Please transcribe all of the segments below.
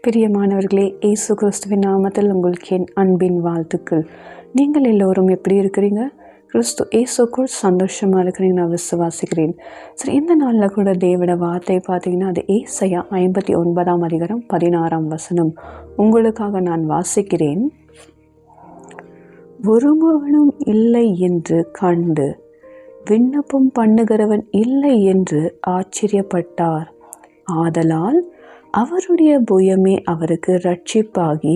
பிரியமானவர்களே, இயேசு கிறிஸ்துவின் நாமத்தில் உங்களுக்கு என் அன்பின் வாழ்த்துக்கள். நீங்கள் எல்லோரும் எப்படி இருக்கிறீங்க? கிறிஸ்து இயேசுக்குள் சந்தோஷமாக இருக்கிறீங்க நான் விசுவாசிக்கிறேன். சரி, இந்த நாளில் கூட தேவட வார்த்தை பார்த்தீங்கன்னா அது ஏசாயா 59ஆம் அதிகாரம் 16ஆம் வசனம் உங்களுக்காக நான் வாசிக்கிறேன். ஒருவனும் இல்லை என்று கண்டு விண்ணப்பம் பண்ணுகிறவன் இல்லை என்று ஆச்சரியப்பட்டார். ஆதலால் அவருடைய புயமே அவருக்கு ரட்சிப்பாகி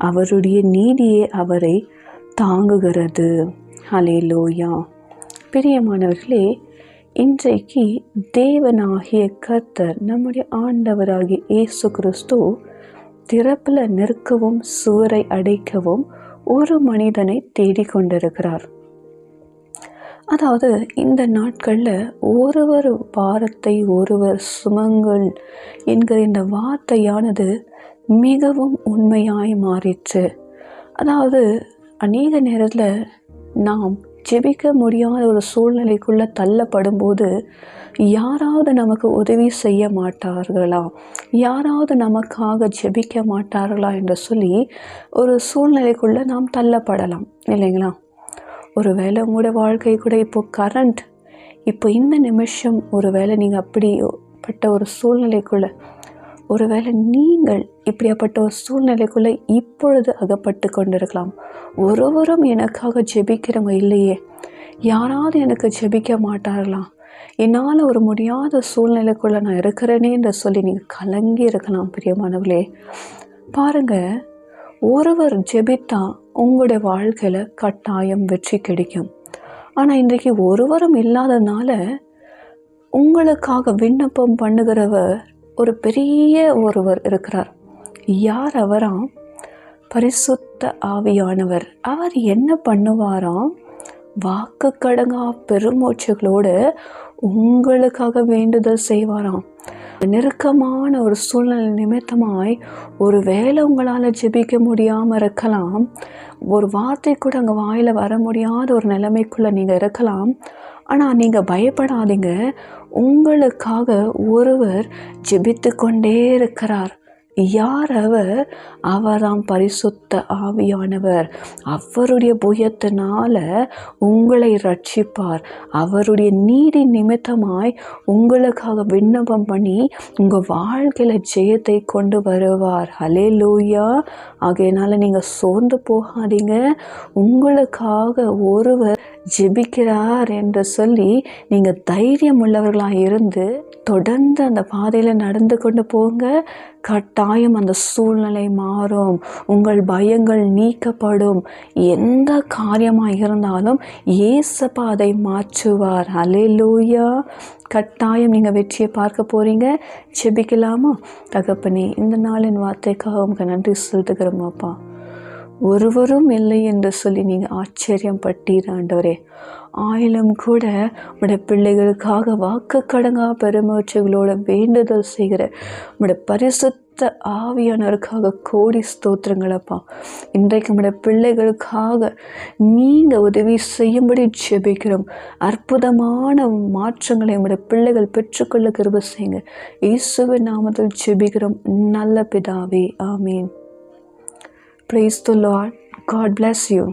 அவருடைய நீதியே அவரை தாங்குகிறது. ஹல்லேலூயா. பிரியமானவர்களே, இன்றைக்கு தேவனாகிய கர்த்தர் நம்முடைய ஆண்டவராகிய இயேசு கிறிஸ்து திறப்பில் நிற்கவும் சுவரை அடைக்கவும் ஒரு மனிதனை தேடிக்கொண்டிருக்கிறார். அதாவது இந்த நாட்களில் ஒருவர் பாரத்தை ஒருவர் சுமங்கள் என்கிற இந்த வார்த்தையானது மிகவும் உண்மையாய் மாறிற்று. அதாவது அநேக நேரத்தில் நாம் ஜெபிக்க முடியாத ஒரு சூழ்நிலைக்குள்ளே தள்ளப்படும் போது யாராவது நமக்கு உதவி செய்ய மாட்டார்களா, யாராவது நமக்காக ஜெபிக்க மாட்டார்களா என்று சொல்லி ஒரு சூழ்நிலைக்குள்ளே நாம் தள்ளப்படலாம் இல்லைங்களா? ஒரு வேளை உங்களோட வாழ்க்கை கூட இப்போ இந்த நிமிஷம் ஒரு வேளை நீங்கள் அப்படிப்பட்ட ஒரு சூழ்நிலைக்குள்ளே, ஒரு வேளை நீங்கள் இப்படியாப்பட்ட ஒரு சூழ்நிலைக்குள்ளே இப்பொழுது அகப்பட்டு கொண்டிருக்கலாம். ஒருவரும் எனக்காக ஜெபிக்கிறவங்க இல்லையே, யாராவது எனக்கு ஜெபிக்க மாட்டார்களா, என்னால் ஒரு முடியாத சூழ்நிலைக்குள்ளே நான் இருக்கிறேனே என்று சொல்லி நீங்கள் கலங்கி இருக்கலாம். பிரியமானவர்களே, பாருங்கள், ஒருவர் ஜெபித்தா உங்களுடைய வாழ்க்கையில் கட்டாயம் வெற்றி கிடைக்கும். ஆனால் இன்றைக்கு ஒருவரும் இல்லாததுனால உங்களுக்காக விண்ணப்பம் பண்ணுகிறவர் ஒரு பெரிய ஒருவர் இருக்கிறார். யார் அவராம்? பரிசுத்த ஆவியானவர். அவர் என்ன பண்ணுவாராம்? வாக்கு கடங்கா பெருமூச்சுகளோடு உங்களுக்காக வேண்டுதல் செய்வாராம். நெருக்கமான ஒரு சூழ்நிலை நிமித்தமாய் ஒரு வேளை உங்களால் ஜெபிக்க முடியாமல் இருக்கலாம். ஒரு வார்த்தை கூட அங்கே வாயில் வர முடியாத ஒரு நிலைமைக்குள்ளே நீங்கள் இருக்கலாம். ஆனால் நீங்கள் பயப்படாதீங்க. உங்களுக்காக ஒருவர் ஜெபித்து கொண்டே இருக்கிறார். யார் அவர்? அவராம் பரிசுத்த ஆவியானவர். அவருடைய புயத்தினால உங்களை ரட்சிப்பார். அவருடைய நீதி நிமித்தமாய் உங்களுக்காக விண்ணப்பம் பண்ணி உங்கள் வாழ்க்கையில் ஜெயத்தை கொண்டு வருவார். ஹல்லேலூயா. ஆகையினால நீங்கள் சோர்ந்து போகாதீங்க. உங்களுக்காக ஒருவர் ஜெபிக்கிறார் என்று சொல்லி நீங்கள் தைரியம் உள்ளவர்களாக இருந்து தொடர்ந்து அந்த பாதையில் நடந்து கொண்டு போங்க. கட்டாயம் அந்த சூழ்நிலை மாறும். உங்கள் பயங்கள் நீக்கப்படும். எந்த காரியமாக இருந்தாலும் இயேசுப்பா அதை மாற்றுவார். ஹல்லேலூயா. கட்டாயம் நீங்கள் வெற்றியை பார்க்க போகிறீங்க. ஜெபிக்கலாமா? தகப்பனே, இந்த நாளின் வார்த்தைக்காக உங்களுக்கு நன்றி செலுத்துகிறோமாப்பா. ஒருவரும் இல்லை என்று சொல்லி நீங்கள் ஆச்சரியம் பட்டீர் ஆண்டவரே. ஆயிலும் கூட உடைய பிள்ளைகளுக்காக வாக்கு கடங்கா பெருமூச்சுகளோட வேண்டுதல் செய்கிற உடைய பரிசுத்த ஆவியானவருக்காக கோடி ஸ்தோத்திரங்களப்பா. இன்றைக்கு உடைய பிள்ளைகளுக்காக நீங்கள் உதவி செய்யும்படி ஜெபிக்கிறோம். அற்புதமான மாற்றங்களை உடைய பிள்ளைகள் பெற்றுக்கொள்ள கிருபை செய்யுங்க. இயேசுவின் நாமத்தில் ஜெபிக்கிறோம் நல்ல பிதாவே. ஆமீன். Praise the Lord. God bless you.